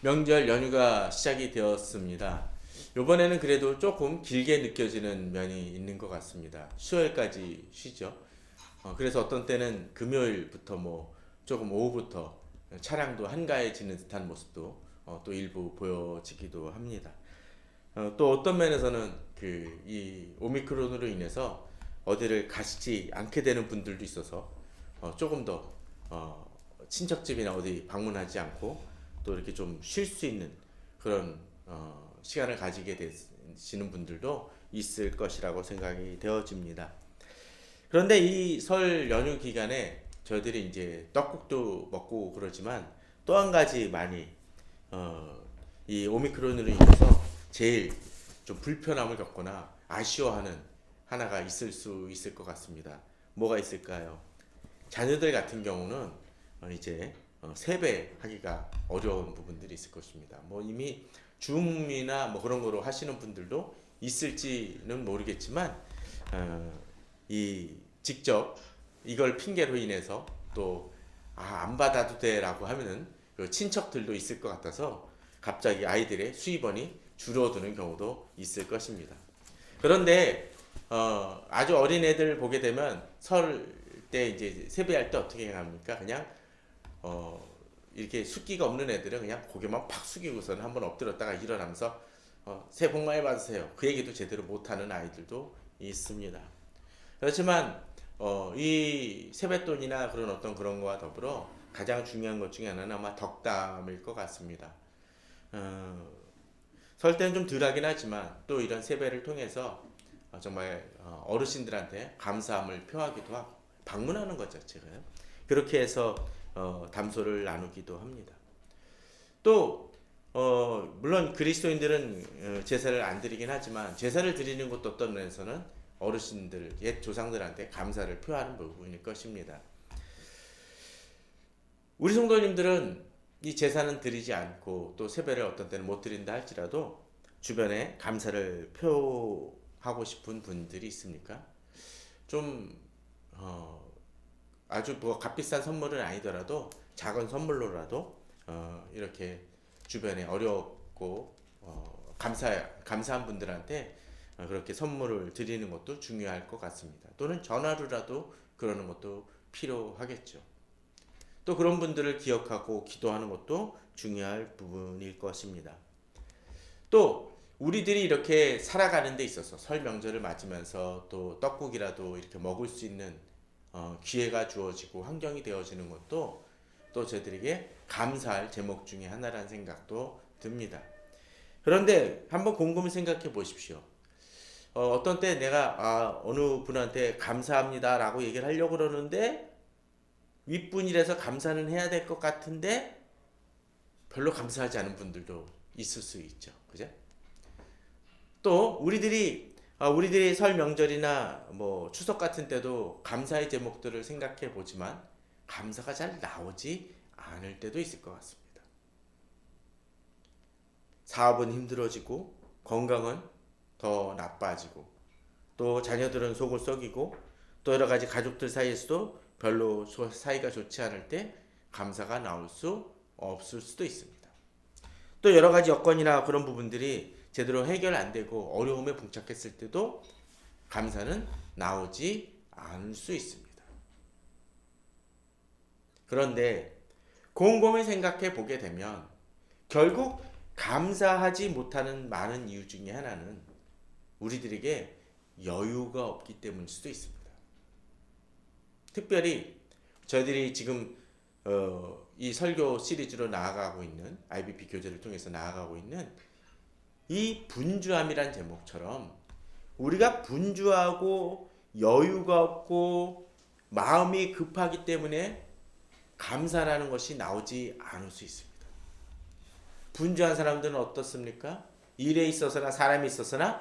명절 연휴가 시작이 되었습니다. 이번에는 그래도 조금 길게 느껴지는 면이 있는 것 같습니다. 수요일까지 쉬죠. 그래서 어떤 때는 금요일부터 뭐 조금 오후부터 차량도 한가해지는 듯한 모습도 또 일부 보여지기도 합니다. 또 어떤 면에서는 그 이 오미크론으로 인해서 어디를 가시지 않게 되는 분들도 있어서 조금 더 친척집이나 어디 방문하지 않고 또 이렇게 좀 쉴 수 있는 그런 시간을 가지게 되시는 분들도 있을 것이라고 생각이 되어집니다. 그런데 이 설 연휴 기간에 저희들이 이제 떡국도 먹고 그러지만 또 한 가지 많이 어, 이 오미크론으로 인해서 제일 좀 불편함을 겪거나 아쉬워하는 하나가 있을 수 있을 것 같습니다. 뭐가 있을까요? 자녀들 같은 경우는 이제 세배하기가 어려운 부분들이 있을 것입니다. 뭐 이미 줌이나 뭐 그런 거로 하시는 분들도 있을지는 모르겠지만 이 직접 이걸 핑계로 인해서 또 안 받아도 돼라고 하면은 그 친척들도 있을 것 같아서 갑자기 아이들의 수입원이 줄어드는 경우도 있을 것입니다. 그런데 아주 어린 애들 보게 되면 설 때 이제 세배할 때 어떻게 합니까? 그냥 어, 이렇게 숫기가 없는 애들은 그냥 고개만 팍 숙이고서는 한번 엎드렸다가 일어나면서 새해 복 많이 받으세요. 그 얘기도 제대로 못하는 아이들도 있습니다. 그렇지만 이 세뱃돈이나 그런 어떤 그런 거와 더불어 가장 중요한 것 중에 하나는 아마 덕담일 것 같습니다. 어, 설 때는 좀 덜하긴 하지만 또 이런 세배를 통해서 정말 어르신들한테 감사함을 표하기도 하고 방문하는 것 자체가요. 그렇게 해서 담소를 나누기도 합니다. 또 물론 그리스도인들은 제사를 안 드리긴 하지만 제사를 드리는 것도 어떤 면에서는 어르신들, 옛 조상들한테 감사를 표하는 부분일 것입니다. 우리 성도님들은 이 제사는 드리지 않고 또 세배를 어떤 때는 못 드린다 할지라도 주변에 감사를 표하고 싶은 분들이 있습니까? 좀 아주 뭐 값비싼 선물은 아니더라도 작은 선물로라도 이렇게 주변에 어렵고 감사한 분들한테 그렇게 선물을 드리는 것도 중요할 것 같습니다. 또는 전화로라도 그러는 것도 필요하겠죠. 또 그런 분들을 기억하고 기도하는 것도 중요할 부분일 것입니다. 또 우리들이 이렇게 살아가는 데 있어서 설 명절을 맞으면서 또 떡국이라도 이렇게 먹을 수 있는 기회가 주어지고 환경이 되어지는 것도 또 저희들에게 감사할 제목 중에 하나라는 생각도 듭니다. 그런데 한번 곰곰이 생각해 보십시오. 어떤 때 내가 어느 분한테 감사합니다라고 얘기를 하려고 그러는데 윗분이라서 감사는 해야 될 것 같은데 별로 감사하지 않은 분들도 있을 수 있죠. 그죠? 또 우리들이 설 명절이나 뭐 추석 같은 때도 감사의 제목들을 생각해 보지만 감사가 잘 나오지 않을 때도 있을 것 같습니다. 사업은 힘들어지고 건강은 더 나빠지고 또 자녀들은 속을 썩이고 또 여러 가지 가족들 사이에서도 별로 사이가 좋지 않을 때 감사가 나올 수 없을 수도 있습니다. 또 여러 가지 여건이나 그런 부분들이 제대로 해결 안 되고 어려움에 봉착했을 때도 감사는 나오지 않을 수 있습니다. 그런데 곰곰이 생각해 보게 되면 결국 감사하지 못하는 많은 이유 중에 하나는 우리들에게 여유가 없기 때문일 수도 있습니다. 특별히 저희들이 지금 이 설교 시리즈로 나아가고 있는 IBP 교재를 통해서 나아가고 있는 이 분주함이란 제목처럼 우리가 분주하고 여유가 없고 마음이 급하기 때문에 감사라는 것이 나오지 않을 수 있습니다. 분주한 사람들은 어떻습니까? 일에 있어서나 사람에 있어서나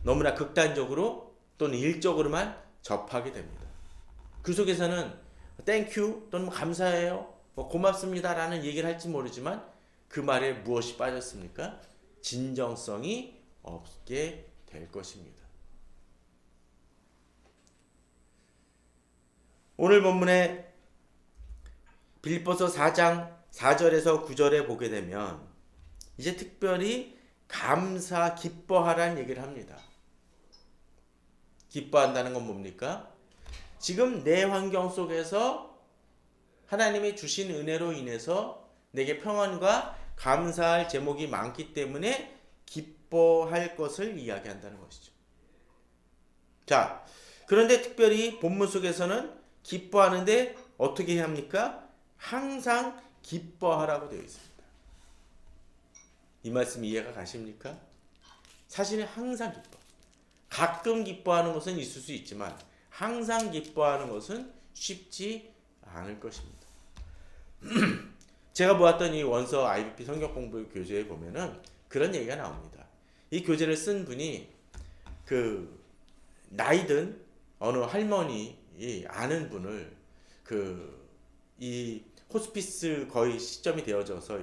너무나 극단적으로 또는 일적으로만 접하게 됩니다. 그 속에서는 땡큐 또는 감사해요, 고맙습니다라는 얘기를 할지 모르지만 그 말에 무엇이 빠졌습니까? 진정성이 없게 될 것입니다. 오늘 본문에 빌립보서 4장 4절에서 9절에 보게 되면 이제 특별히 감사, 기뻐하라는 얘기를 합니다. 기뻐한다는 건 뭡니까? 지금 내 환경 속에서 하나님이 주신 은혜로 인해서 내게 평안과 감사할 제목이 많기 때문에 기뻐할 것을 이야기한다는 것이죠. 자, 그런데 특별히 본문 속에서는 기뻐하는데 어떻게 해야 합니까? 항상 기뻐하라고 되어 있습니다. 이 말씀 이해가 가십니까? 사실은 항상 기뻐. 가끔 기뻐하는 것은 있을 수 있지만 항상 기뻐하는 것은 쉽지 않을 것입니다. 제가 보았던 이 원서 IBP 성경 공부 교재에 보면은 그런 얘기가 나옵니다. 이 교재를 쓴 분이 그 나이든 어느 할머니 아는 분을 이 호스피스 거의 시점이 되어져서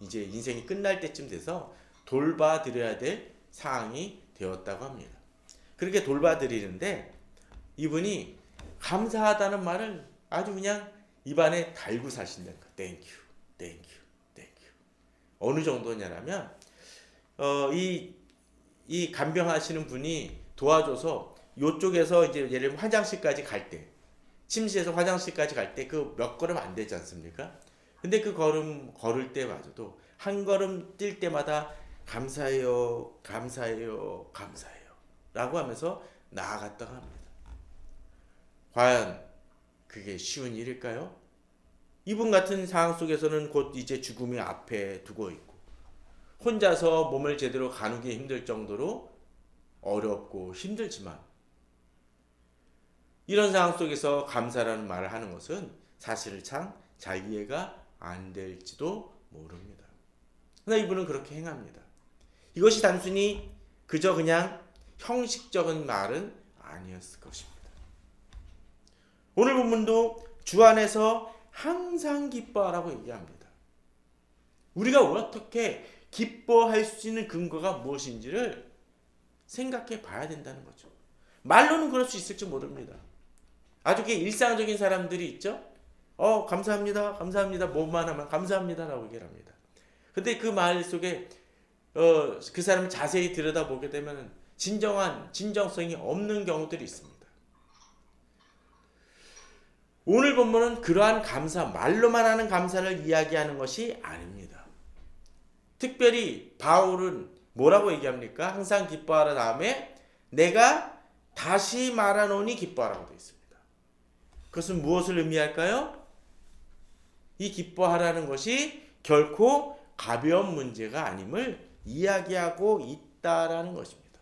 이제 인생이 끝날 때쯤 돼서 돌봐드려야 될 상황이 되었다고 합니다. 그렇게 돌봐드리는데 이분이 감사하다는 말을 아주 그냥 입안에 달고 사신다는 거. 땡큐, 땡큐, 땡큐. 어느 정도냐면 이 간병하시는 분이 도와줘서 요쪽에서 이제 예를 들면 화장실까지 갈 때, 침실에서 화장실까지 갈 때 그 몇 걸음 안 되지 않습니까? 근데 그 걸음 걸을 때마저도 한 걸음 뛸 때마다 감사해요, 감사해요, 감사해요 라고 하면서 나아갔다고 합니다. 과연 그게 쉬운 일일까요? 이분 같은 상황 속에서는 곧 이제 죽음이 앞에 두고 있고 혼자서 몸을 제대로 가누기 힘들 정도로 어렵고 힘들지만 이런 상황 속에서 감사라는 말을 하는 것은 사실 참 잘 이해가 안 될지도 모릅니다. 그러나 이분은 그렇게 행합니다. 이것이 단순히 그저 그냥 형식적인 말은 아니었을 것입니다. 오늘 본문도 주 안에서 항상 기뻐하라고 얘기합니다. 우리가 어떻게 기뻐할 수 있는 근거가 무엇인지를 생각해 봐야 된다는 거죠. 말로는 그럴 수 있을지 모릅니다. 아주 일상적인 사람들이 있죠. 감사합니다, 감사합니다. 뭐만 하면 감사합니다라고 얘기를 합니다. 근데 그 말 속에 그 사람을 자세히 들여다보게 되면 진정성이 없는 경우들이 있습니다. 오늘 본문은 그러한 감사, 말로만 하는 감사를 이야기하는 것이 아닙니다. 특별히 바울은 뭐라고 얘기합니까? 항상 기뻐하라 다음에 내가 다시 말하노니 기뻐하라고 되어 있습니다. 그것은 무엇을 의미할까요? 이 기뻐하라는 것이 결코 가벼운 문제가 아님을 이야기하고 있다라는 것입니다.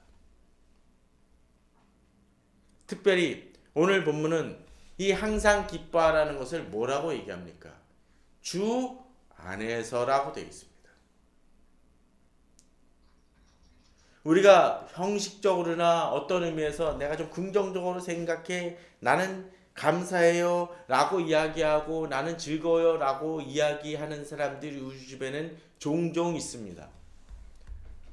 특별히 오늘 본문은 이 항상 기뻐하라는 것을 뭐라고 얘기합니까? 주 안에서라고 되어 있습니다. 우리가 형식적으로나 어떤 의미에서 내가 좀 긍정적으로 생각해 나는 감사해요 라고 이야기하고 나는 즐거워요 라고 이야기하는 사람들이 우리 주변에는 종종 있습니다.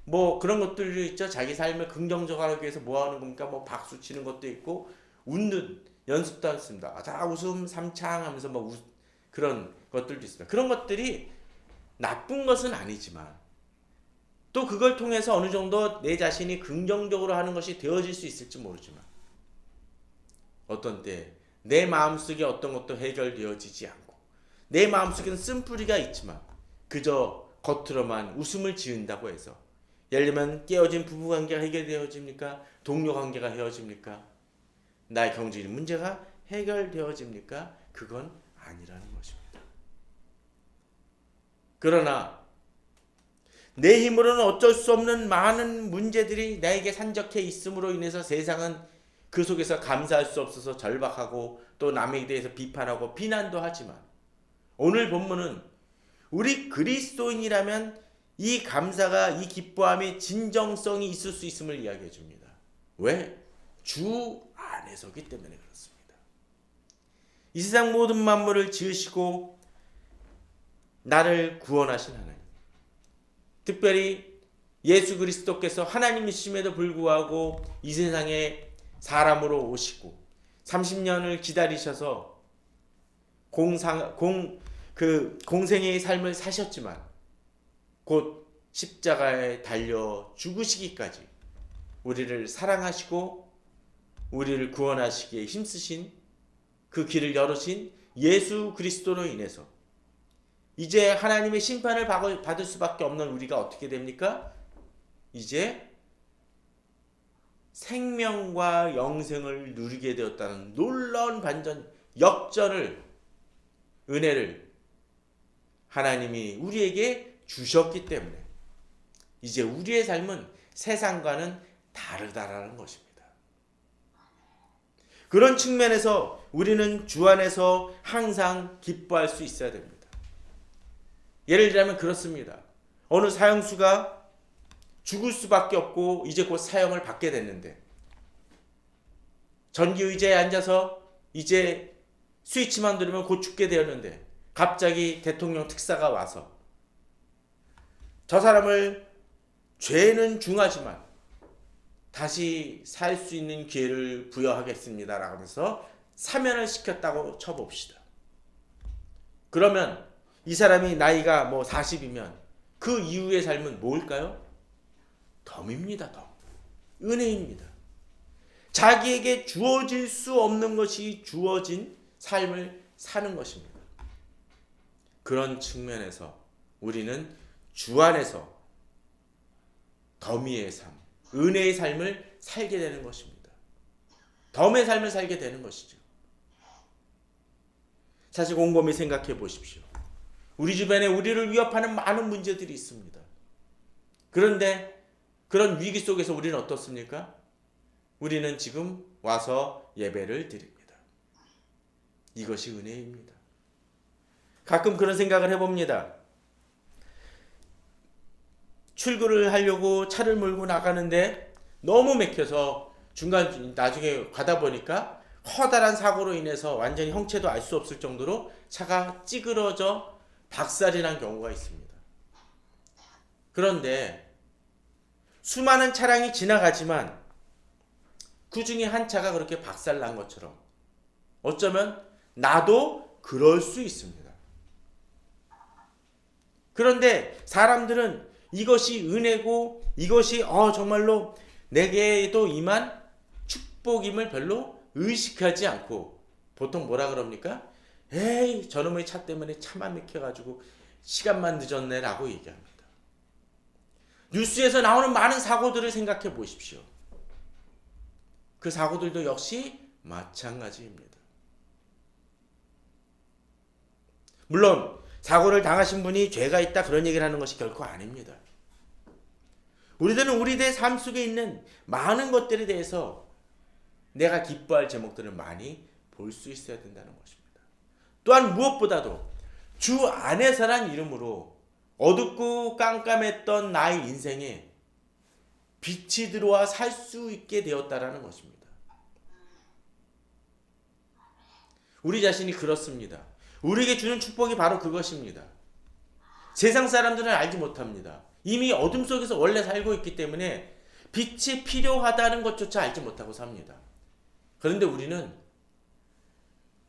뭐 그런 것들도 있죠. 자기 삶을 긍정적으로 하기 위해서 뭐 하는 겁니까? 뭐 박수 치는 것도 있고 웃는 연습도 했습니다. 자 웃음 삼창 하면서 뭐 그런 것들도 있습니다. 그런 것들이 나쁜 것은 아니지만 또 그걸 통해서 어느 정도 내 자신이 긍정적으로 하는 것이 되어질 수 있을지 모르지만 어떤 때 내 마음속에 어떤 것도 해결되어지지 않고 내 마음속에는 쓴뿌리가 있지만 그저 겉으로만 웃음을 지은다고 해서 예를 들면 깨어진 부부관계가 해결되어집니까? 동료관계가 헤어집니까? 나의 경제적인 문제가 해결되어집니까? 그건 아니라는 것입니다. 그러나 내 힘으로는 어쩔 수 없는 많은 문제들이 나에게 산적해 있음으로 인해서 세상은 그 속에서 감사할 수 없어서 절박하고 또 남에 대해서 비판하고 비난도 하지만 오늘 본문은 우리 그리스도인이라면 이 감사가 이 기뻐함의 진정성이 있을 수 있음을 이야기해 줍니다. 왜? 주 안에서기 때문에 그렇습니다. 이 세상 모든 만물을 지으시고 나를 구원하신 하나님, 특별히 예수 그리스도께서 하나님이심에도 불구하고 이 세상에 사람으로 오시고 30년을 기다리셔서 그 공생애의 삶을 사셨지만 곧 십자가에 달려 죽으시기까지 우리를 사랑하시고 우리를 구원하시기에 힘쓰신 그 길을 열으신 예수 그리스도로 인해서 이제 하나님의 심판을 받을 수밖에 없는 우리가 어떻게 됩니까? 이제 생명과 영생을 누리게 되었다는 놀라운 반전, 역전을, 은혜를 하나님이 우리에게 주셨기 때문에 이제 우리의 삶은 세상과는 다르다라는 것입니다. 그런 측면에서 우리는 주 안에서 항상 기뻐할 수 있어야 됩니다. 예를 들자면 그렇습니다. 어느 사형수가 죽을 수밖에 없고 이제 곧 사형을 받게 됐는데 전기의자에 앉아서 이제 스위치만 누르면 곧 죽게 되었는데 갑자기 대통령 특사가 와서 저 사람을 죄는 중하지만 다시 살 수 있는 기회를 부여하겠습니다 라면서 사면을 시켰다고 쳐봅시다. 그러면 이 사람이 나이가 40이면 그 이후의 삶은 뭘까요? 덤입니다. 덤. 은혜입니다. 자기에게 주어질 수 없는 것이 주어진 삶을 사는 것입니다. 그런 측면에서 우리는 주 안에서 덤의 삶, 은혜의 삶을 살게 되는 것입니다. 덤의 삶을 살게 되는 것이죠. 사실 곰곰이 생각해 보십시오. 우리 주변에 우리를 위협하는 많은 문제들이 있습니다. 그런데 그런 위기 속에서 우리는 어떻습니까? 우리는 지금 와서 예배를 드립니다. 이것이 은혜입니다. 가끔 그런 생각을 해봅니다. 출근을 하려고 차를 몰고 나가는데 너무 막혀서 나중에 가다 보니까 커다란 사고로 인해서 완전히 형체도 알 수 없을 정도로 차가 찌그러져 박살이 난 경우가 있습니다. 그런데 수많은 차량이 지나가지만 그 중에 한 차가 그렇게 박살 난 것처럼 어쩌면 나도 그럴 수 있습니다. 그런데 사람들은 이것이 은혜고 이것이 정말로 내게도 임한 축복임을 별로 의식하지 않고 보통 뭐라 그럽니까? 에이 저놈의 차 때문에 차만 막혀가지고 시간만 늦었네 라고 얘기합니다. 뉴스에서 나오는 많은 사고들을 생각해 보십시오. 그 사고들도 역시 마찬가지입니다. 물론 사고를 당하신 분이 죄가 있다 그런 얘기를 하는 것이 결코 아닙니다. 우리들은 우리들의 삶 속에 있는 많은 것들에 대해서 내가 기뻐할 제목들을 많이 볼 수 있어야 된다는 것입니다. 또한 무엇보다도 주 안에서란 이름으로 어둡고 깜깜했던 나의 인생에 빛이 들어와 살 수 있게 되었다라는 것입니다. 우리 자신이 그렇습니다. 우리에게 주는 축복이 바로 그것입니다. 세상 사람들은 알지 못합니다. 이미 어둠 속에서 원래 살고 있기 때문에 빛이 필요하다는 것조차 알지 못하고 삽니다. 그런데 우리는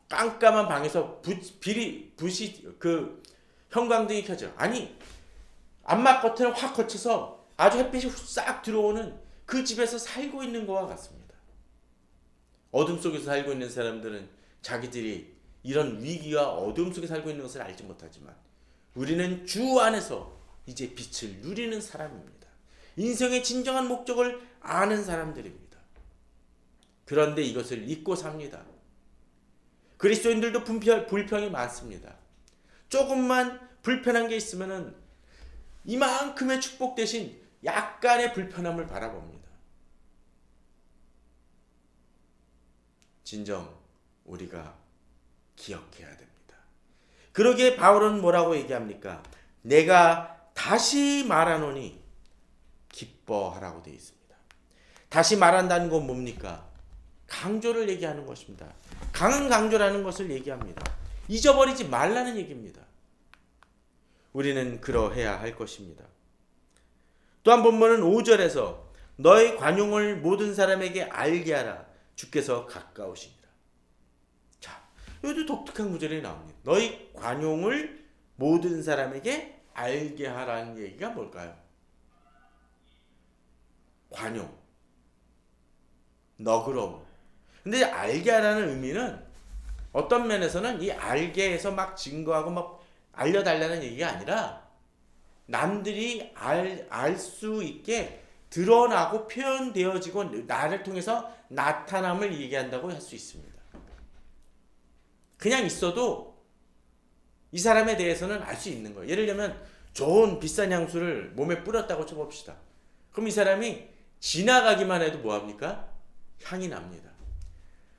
깜깜한 방에서 형광등이 켜져. 아니 암막 커튼을 확 거쳐서 아주 햇빛이 싹 들어오는 그 집에서 살고 있는 것과 같습니다. 어둠 속에서 살고 있는 사람들은 자기들이 이런 위기와 어둠 속에 살고 있는 것을 알지 못하지만 우리는 주 안에서 이제 빛을 누리는 사람입니다. 인생의 진정한 목적을 아는 사람들입니다. 그런데 이것을 잊고 삽니다. 그리스도인들도 불평이 많습니다. 조금만 불편한 게 있으면은 이만큼의 축복 대신 약간의 불편함을 바라봅니다. 진정 우리가 기억해야 됩니다. 그러기에 바울은 뭐라고 얘기합니까? 내가 다시 말하노니 기뻐하라고 되어 있습니다. 다시 말한다는 건 뭡니까? 강조를 얘기하는 것입니다. 강한 강조라는 것을 얘기합니다. 잊어버리지 말라는 얘기입니다. 우리는 그러해야 할 것입니다. 또한 본문은 5절에서 너의 관용을 모든 사람에게 알게 하라. 주께서 가까우시니라. 자, 여기도 독특한 구절이 나옵니다. 너희 관용을 모든 사람에게 알게 하라는 얘기가 뭘까요? 관용, 너그러움. 근데 알게 하라는 의미는 어떤 면에서는 이 알게에서 막 증거하고 막 알려달라는 얘기가 아니라 남들이 알 수 있게 드러나고 표현되어지고 나를 통해서 나타남을 얘기한다고 할 수 있습니다. 그냥 있어도 이 사람에 대해서는 알 수 있는 거예요. 예를 들면 좋은 비싼 향수를 몸에 뿌렸다고 쳐봅시다. 그럼 이 사람이 지나가기만 해도 뭐합니까? 향이 납니다.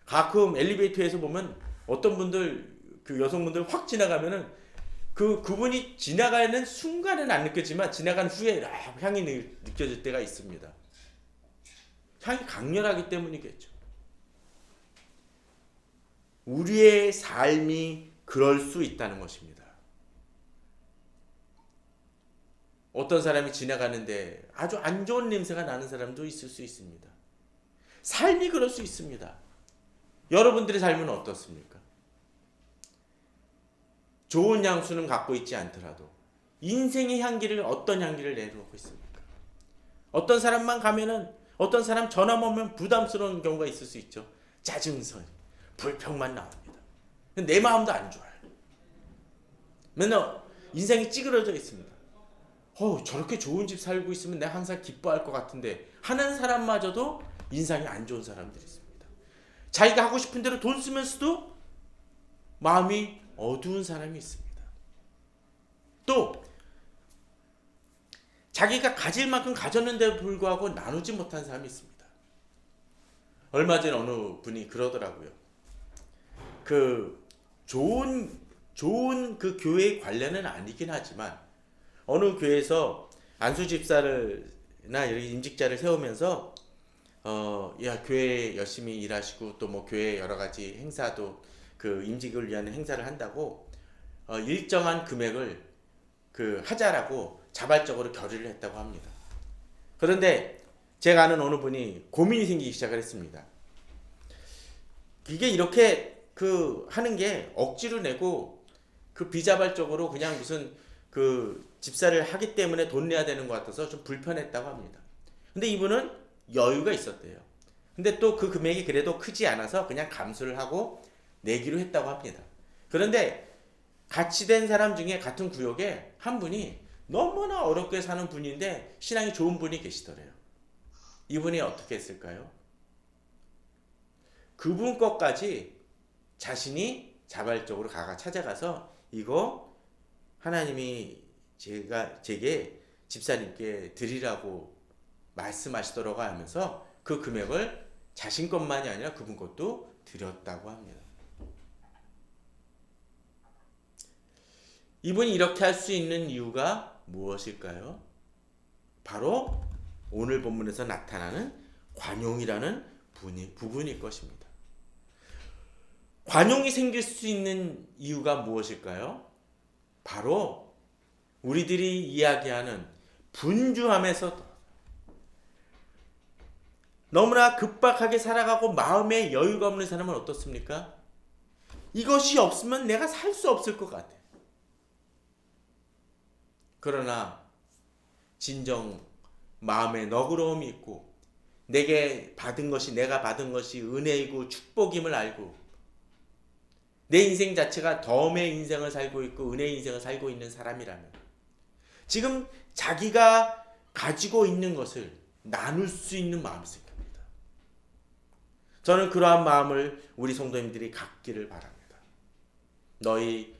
가끔 엘리베이터에서 보면 어떤 분들, 그 여성분들 확 지나가면은 그분이 지나가는 순간은 안 느껴지만 지나간 후에 향이 느껴질 때가 있습니다. 향이 강렬하기 때문이겠죠. 우리의 삶이 그럴 수 있다는 것입니다. 어떤 사람이 지나가는데 아주 안 좋은 냄새가 나는 사람도 있을 수 있습니다. 삶이 그럴 수 있습니다. 여러분들의 삶은 어떻습니까? 좋은 향수는 갖고 있지 않더라도 인생의 향기를 어떤 향기를 내놓고 있습니까? 어떤 사람만 가면은 어떤 사람 전화 오면 부담스러운 경우가 있을 수 있죠. 짜증선, 불평만 나옵니다. 내 마음도 안 좋아요. 맨날 인생이 찌그러져 있습니다. 저렇게 좋은 집 살고 있으면 내가 항상 기뻐할 것 같은데 하는 사람마저도 인상이 안 좋은 사람들이 있습니다. 자기가 하고 싶은 대로 돈 쓰면서도 마음이 어두운 사람이 있습니다. 또 자기가 가질 만큼 가졌는데도 불구하고 나누지 못한 사람이 있습니다. 얼마 전에 어느 분이 그러더라고요. 좋은 그 교회 관련은 아니긴 하지만 어느 교회에서 안수 집사를나 임직자를 세우면서 교회 열심히 일하시고 또 뭐 교회 여러 가지 행사도 그 임직을 위한 행사를 한다고 일정한 금액을 하자라고 자발적으로 결의를 했다고 합니다. 그런데 제가 아는 어느 분이 고민이 생기기 시작을 했습니다. 이게 이렇게 하는 게 억지로 내고 비자발적으로 그냥 무슨 집사를 하기 때문에 돈 내야 되는 것 같아서 좀 불편했다고 합니다. 근데 이분은 여유가 있었대요. 근데 또 그 금액이 그래도 크지 않아서 그냥 감수를 하고 내기로 했다고 합니다. 그런데 같이 된 사람 중에 같은 구역에 한 분이 너무나 어렵게 사는 분인데 신앙이 좋은 분이 계시더래요. 이분이 어떻게 했을까요? 그분 것까지 자신이 자발적으로 찾아가서 이거 하나님이 제게 집사님께 드리라고 말씀하시더라고 하면서 그 금액을 자신 것만이 아니라 그분 것도 드렸다고 합니다. 이분이 이렇게 할 수 있는 이유가 무엇일까요? 바로 오늘 본문에서 나타나는 관용이라는 부분일 것입니다. 관용이 생길 수 있는 이유가 무엇일까요? 바로 우리들이 이야기하는 분주함에서 너무나 급박하게 살아가고 마음에 여유가 없는 사람은 어떻습니까? 이것이 없으면 내가 살 수 없을 것 같아. 그러나 진정 마음에 너그러움이 있고 내가 받은 것이 은혜이고 축복임을 알고 내 인생 자체가 덤의 인생을 살고 있고 은혜의 인생을 살고 있는 사람이라면 지금 자기가 가지고 있는 것을 나눌 수 있는 마음이 생깁니다. 저는 그러한 마음을 우리 성도님들이 갖기를 바랍니다. 너희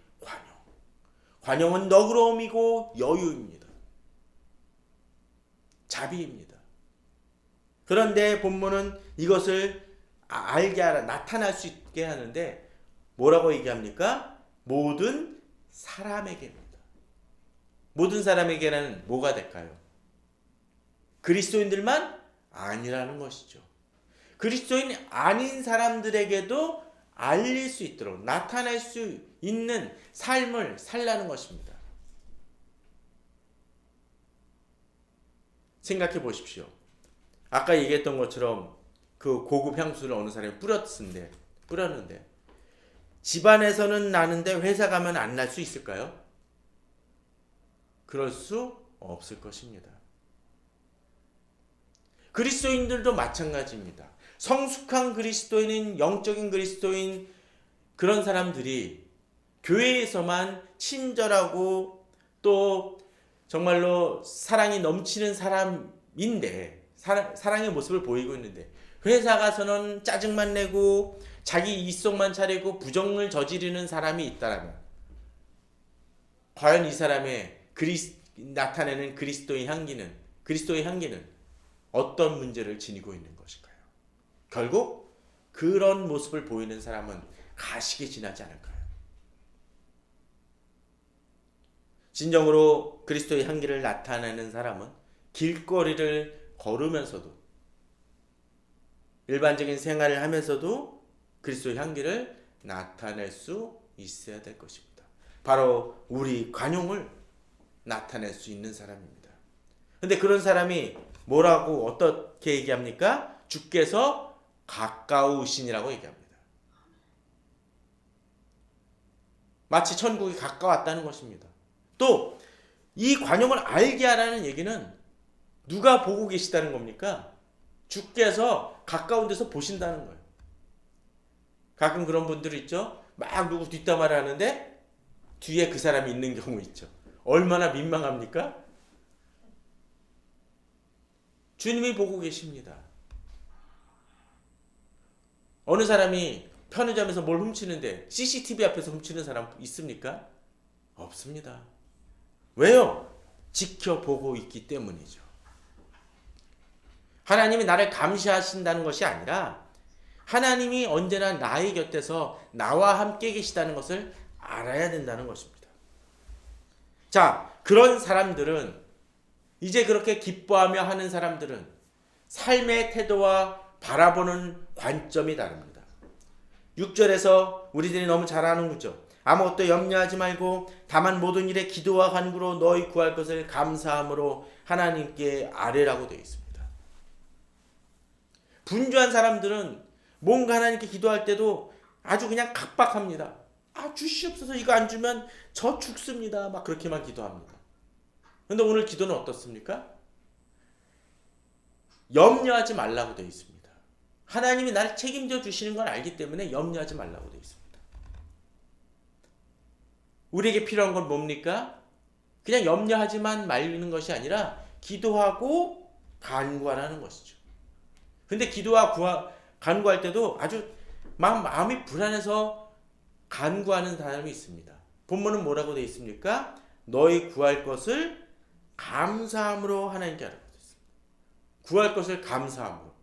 관용은 너그러움이고 여유입니다. 자비입니다. 그런데 본문은 이것을 알게 하라, 나타날 수 있게 하는데 뭐라고 얘기합니까? 모든 사람에게입니다. 모든 사람에게는 뭐가 될까요? 그리스도인들만 아니라는 것이죠. 그리스도인 아닌 사람들에게도 알릴 수 있도록 나타낼 수 있는 삶을 살라는 것입니다. 생각해 보십시오. 아까 얘기했던 것처럼 그 고급 향수를 어느 사람이 뿌렸는데 집안에서는 나는데 회사 가면 안 날 수 있을까요? 그럴 수 없을 것입니다. 그리스도인들도 마찬가지입니다. 성숙한 그리스도인인, 영적인 그리스도인, 그런 사람들이 교회에서만 친절하고 또 정말로 사랑이 넘치는 사람인데, 사랑의 모습을 보이고 있는데, 회사 가서는 짜증만 내고 자기 이속만 차리고 부정을 저지르는 사람이 있다라면, 과연 이 사람의 나타내는 그리스도의 향기는 어떤 문제를 지니고 있는 것일까요? 결국 그런 모습을 보이는 사람은 가식이 지나지 않을까요? 진정으로 그리스도의 향기를 나타내는 사람은 길거리를 걸으면서도, 일반적인 생활을 하면서도 그리스도의 향기를 나타낼 수 있어야 될 것입니다. 바로 우리 관용을 나타낼 수 있는 사람입니다. 근데 그런 사람이 뭐라고 어떻게 얘기합니까? 주께서 가까우신이라고 얘기합니다. 마치 천국이 가까웠다는 것입니다. 또 이 관용을 알게 하라는 얘기는 누가 보고 계시다는 겁니까? 주께서 가까운 데서 보신다는 거예요. 가끔 그런 분들 있죠? 막 누구 뒷담화를 하는데 뒤에 그 사람이 있는 경우 있죠. 얼마나 민망합니까? 주님이 보고 계십니다. 어느 사람이 편의점에서 뭘 훔치는데 CCTV 앞에서 훔치는 사람 있습니까? 없습니다. 왜요? 지켜보고 있기 때문이죠. 하나님이 나를 감시하신다는 것이 아니라 하나님이 언제나 나의 곁에서 나와 함께 계시다는 것을 알아야 된다는 것입니다. 자, 그런 사람들은, 이제 그렇게 기뻐하며 하는 사람들은 삶의 태도와 바라보는 관점이 다릅니다. 6절에서 우리들이 너무 잘 아는 구절, 아무것도 염려하지 말고 다만 모든 일에 기도와 간구로 너희 구할 것을 감사함으로 하나님께 아뢰라고 되어 있습니다. 분주한 사람들은 뭔가 하나님께 기도할 때도 아주 그냥 각박합니다. 주시옵소서, 이거 안 주면 저 죽습니다. 막 그렇게만 기도합니다. 그런데 오늘 기도는 어떻습니까? 염려하지 말라고 되어 있습니다. 하나님이 나를 책임져 주시는 걸 알기 때문에 염려하지 말라고 되어 있습니다. 우리에게 필요한 건 뭡니까? 그냥 염려하지만 말리는 것이 아니라 기도하고 간구하라는 것이죠. 근데 기도와 간구할 때도 아주 마음이 불안해서 간구하는 사람이 있습니다. 본문은 뭐라고 되어 있습니까? 너희 구할 것을 감사함으로 하나님께 하라고 되어 있습니다. 구할 것을 감사함으로.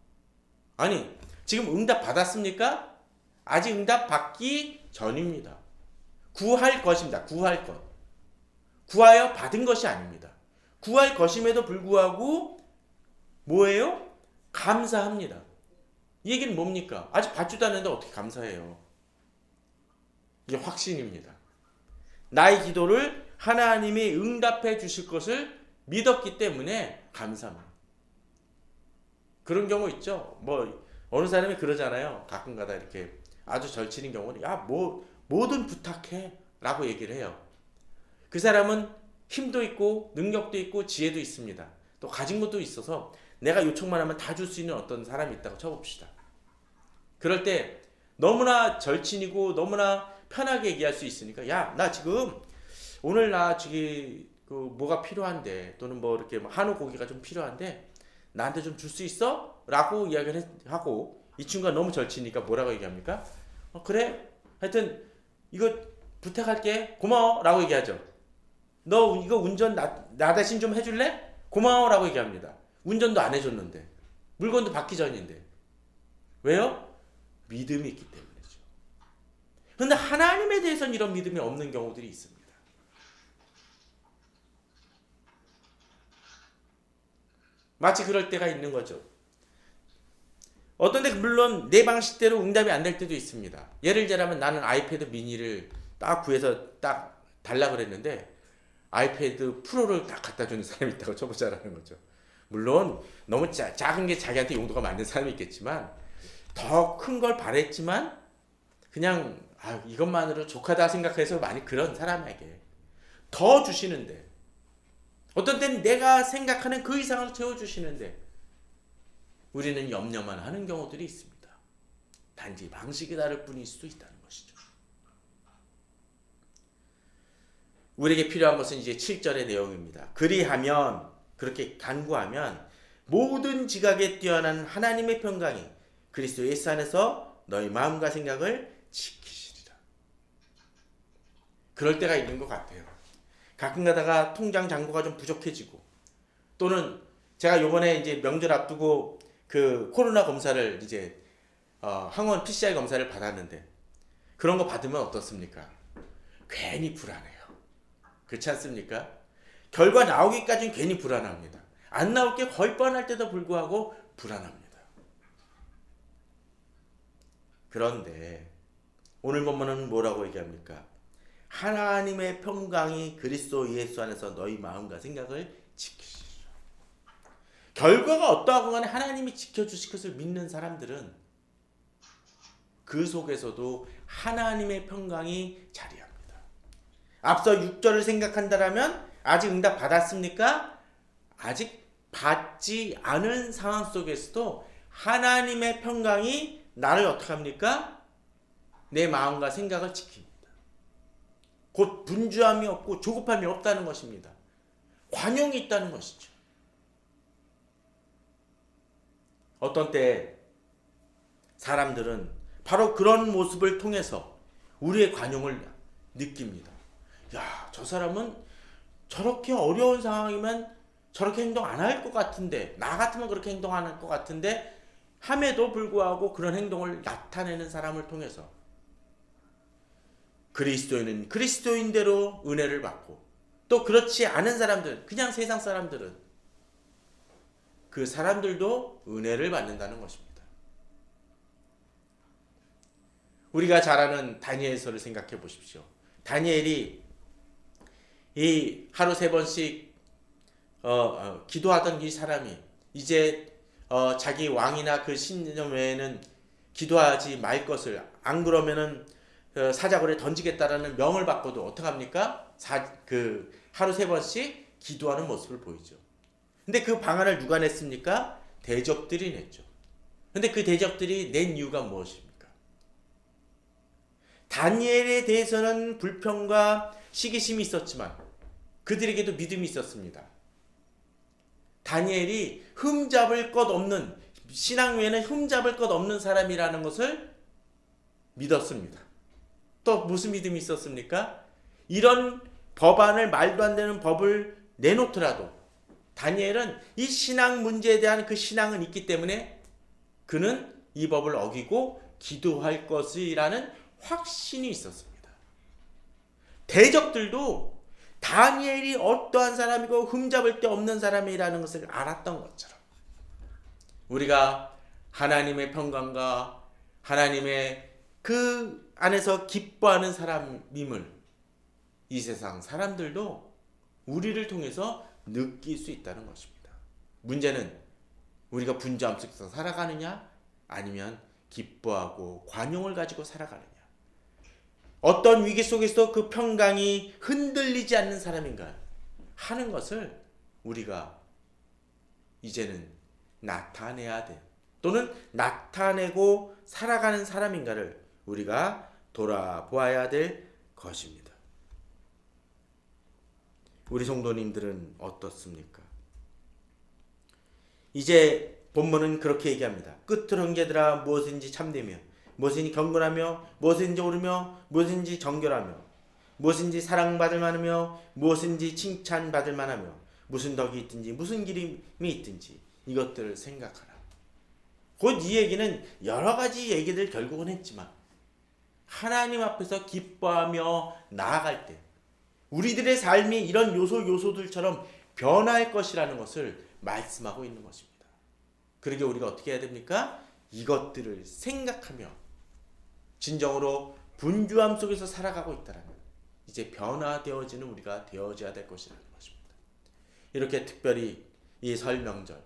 아니, 지금 응답 받았습니까? 아직 응답 받기 전입니다. 구할 것입니다. 구할 것. 구하여 받은 것이 아닙니다. 구할 것임에도 불구하고 뭐예요? 감사합니다. 이 얘기는 뭡니까? 아직 받지도 않는데 어떻게 감사해요? 이게 확신입니다. 나의 기도를 하나님이 응답해 주실 것을 믿었기 때문에 감사합니다. 그런 경우 있죠. 어느 사람이 그러잖아요. 가끔가다 이렇게 아주 절치는 경우는 뭐든 부탁해 라고 얘기를 해요. 그 사람은 힘도 있고 능력도 있고 지혜도 있습니다. 또 가진 것도 있어서 내가 요청만 하면 다 줄 수 있는 어떤 사람이 있다고 쳐봅시다. 그럴 때 너무나 절친이고 너무나 편하게 얘기할 수 있으니까, 야, 나 지금 오늘 나 저기 뭐가 필요한데, 또는 이렇게 한우 고기가 좀 필요한데 나한테 좀 줄 수 있어? 라고 이야기를 하고, 이 친구가 너무 절치니까 뭐라고 얘기합니까? 그래? 하여튼 이거 부탁할게. 고마워. 라고 얘기하죠. 너 이거 운전 나 대신 좀 해줄래? 고마워. 라고 얘기합니다. 운전도 안 해줬는데, 물건도 받기 전인데. 왜요? 믿음이 있기 때문이죠. 그런데 하나님에 대해서는 이런 믿음이 없는 경우들이 있습니다. 마치 그럴 때가 있는 거죠. 어떤 데 물론 내 방식대로 응답이 안 될 때도 있습니다. 예를 들자면 나는 아이패드 미니를 딱 구해서 딱 달라 그랬는데 아이패드 프로를 딱 갖다 주는 사람이 있다고 쳐보자라는 거죠. 물론 너무 작은 게 자기한테 용도가 맞는 사람이 있겠지만, 더 큰 걸 바랬지만 그냥 이것만으로 족하다 생각해서 많이 그런 사람에게 더 주시는데, 어떤 때는 내가 생각하는 그 이상을 채워주시는데 우리는 염려만 하는 경우들이 있습니다. 단지 방식이 다를 뿐일 수도 있다는 것이죠. 우리에게 필요한 것은 이제 7절의 내용입니다. 그리하면, 그렇게 간구하면 모든 지각에 뛰어난 하나님의 평강이 그리스도 예수 안에서 너희 마음과 생각을 지키시리라. 그럴 때가 있는 것 같아요. 가끔 가다가 통장 잔고가 좀 부족해지고, 또는 제가 요번에 이제 명절 앞두고 그 코로나 검사를 이제 항원 PCR 검사를 받았는데, 그런 거 받으면 어떻습니까? 괜히 불안해요. 그렇지 않습니까? 결과 나오기까지는 괜히 불안합니다. 안 나올 게 거의 뻔할 때도 불구하고 불안합니다. 그런데 오늘 본문은 뭐라고 얘기합니까? 하나님의 평강이 그리스도 예수 안에서 너희 마음과 생각을 지키시리라. 결과가 어떠하고 간에 하나님이 지켜주실 것을 믿는 사람들은 그 속에서도 하나님의 평강이 자리합니다. 앞서 6절을 생각한다면 아직 응답 받았습니까? 아직 받지 않은 상황 속에서도 하나님의 평강이 나를 어떻게 합니까? 내 마음과 생각을 지킵니다. 곧 분주함이 없고 조급함이 없다는 것입니다. 관용이 있다는 것이죠. 어떤 때 사람들은 바로 그런 모습을 통해서 우리의 관용을 느낍니다. 야, 저 사람은 저렇게 어려운 상황이면 저렇게 행동 안 할 것 같은데, 나 같으면 그렇게 행동 안 할 것 같은데 함에도 불구하고 그런 행동을 나타내는 사람을 통해서 그리스도인은 그리스도인대로 은혜를 받고, 또 그렇지 않은 사람들, 그냥 세상 사람들은 그 사람들도 은혜를 받는다는 것입니다. 우리가 잘 아는 다니엘서를 생각해 보십시오. 다니엘이 이 하루 3번씩 기도하던 이 사람이 이제 자기 왕이나 그 신념 외에는 기도하지 말 것을, 안 그러면은 사자굴에 던지겠다라는 명을 받고도 어떻게 합니까? 하루 3번씩 기도하는 모습을 보이죠. 근데 그 방안을 누가 냈습니까? 대적들이 냈죠. 근데 그 대적들이 낸 이유가 무엇입니까? 다니엘에 대해서는 불평과 시기심이 있었지만 그들에게도 믿음이 있었습니다. 다니엘이 흠잡을 것 없는, 신앙 외에는 흠잡을 것 없는 사람이라는 것을 믿었습니다. 또 무슨 믿음이 있었습니까? 이런 법안을, 말도 안 되는 법을 내놓더라도 다니엘은 이 신앙 문제에 대한 그 신앙은 있기 때문에 그는 이 법을 어기고 기도할 것이라는 확신이 있었습니다. 대적들도 다니엘이 어떠한 사람이고 흠잡을 데 없는 사람이라는 것을 알았던 것처럼 우리가 하나님의 평강과 하나님의 그 안에서 기뻐하는 사람임을 이 세상 사람들도 우리를 통해서 느낄 수 있다는 것입니다. 문제는 우리가 분주함 속에서 살아가느냐, 아니면 기뻐하고 관용을 가지고 살아가느냐, 어떤 위기 속에서 그 평강이 흔들리지 않는 사람인가 하는 것을 우리가 이제는 나타내야 돼, 또는 나타내고 살아가는 사람인가를 우리가 돌아보아야 될 것입니다. 우리 성도님들은 어떻습니까? 이제 본문은 그렇게 얘기합니다. 끝으로 형제들아, 무엇인지 참되며, 무엇인지 경건하며, 무엇인지 옳으며, 무엇인지 정결하며, 무엇인지 사랑받을 만하며, 무엇인지 칭찬받을 만하며, 무슨 덕이 있든지 무슨 기림이 있든지 이것들을 생각하라. 곧 이 얘기는 여러 가지 얘기들 결국은 했지만 하나님 앞에서 기뻐하며 나아갈 때 우리들의 삶이 이런 요소들처럼 변할 것이라는 것을 말씀하고 있는 것입니다. 그러게 우리가 어떻게 해야 됩니까? 이것들을 생각하며 진정으로 분주함 속에서 살아가고 있다면 이제 변화되어지는 우리가 되어져야 될 것이라는 것입니다. 이렇게 특별히 이 설 명절,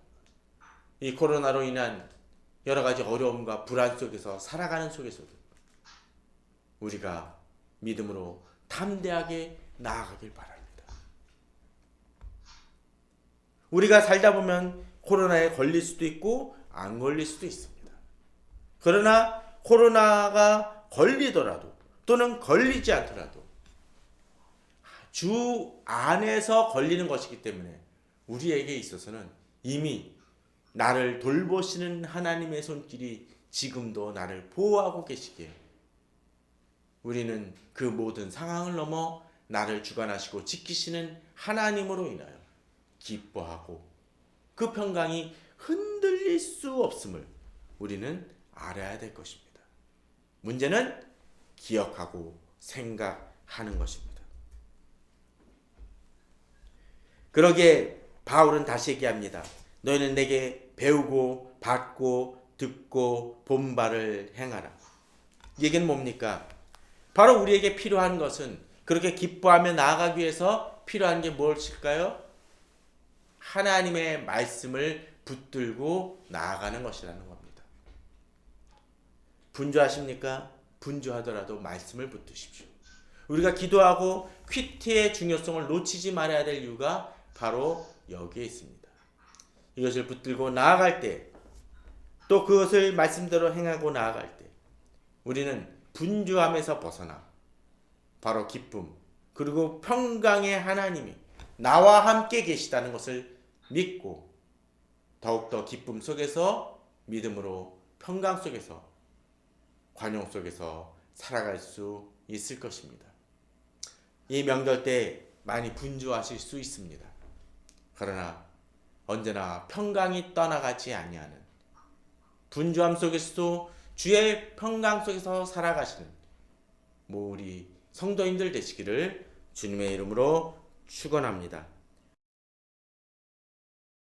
이 코로나로 인한 여러 가지 어려움과 불안 속에서 살아가는 속에서도 우리가 믿음으로 담대하게 나아가길 바랍니다. 우리가 살다 보면 코로나에 걸릴 수도 있고 안 걸릴 수도 있습니다. 그러나 코로나가 걸리더라도 또는 걸리지 않더라도 주 안에서 걸리는 것이기 때문에 우리에게 있어서는 이미 나를 돌보시는 하나님의 손길이 지금도 나를 보호하고 계시기에 우리는 그 모든 상황을 넘어 나를 주관하시고 지키시는 하나님으로 인하여 기뻐하고 그 평강이 흔들릴 수 없음을 우리는 알아야 될 것입니다. 문제는 기억하고 생각하는 것입니다. 그러기에 바울은 다시 얘기합니다. 너희는 내게 배우고 받고 듣고 본 바를 행하라. 이 얘기는 뭡니까? 바로 우리에게 필요한 것은 그렇게 기뻐하며 나아가기 위해서 필요한 게 무엇일까요? 하나님의 말씀을 붙들고 나아가는 것이라는 겁니다. 분주하십니까? 분주하더라도 말씀을 붙드십시오. 우리가 기도하고 퀴트의 중요성을 놓치지 말아야 될 이유가 바로 여기에 있습니다. 이것을 붙들고 나아갈 때, 또 그것을 말씀대로 행하고 나아갈 때 우리는 분주함에서 벗어나 바로 기쁨 그리고 평강의 하나님이 나와 함께 계시다는 것을 믿고 더욱더 기쁨 속에서 믿음으로 평강 속에서 관용 속에서 살아갈 수 있을 것입니다. 이 명절 때 많이 분주하실 수 있습니다. 그러나 언제나 평강이 떠나가지 아니하는 분주함 속에서도 주의 평강 속에서 살아가시는 우리 성도님들 되시기를 주님의 이름으로 축원합니다.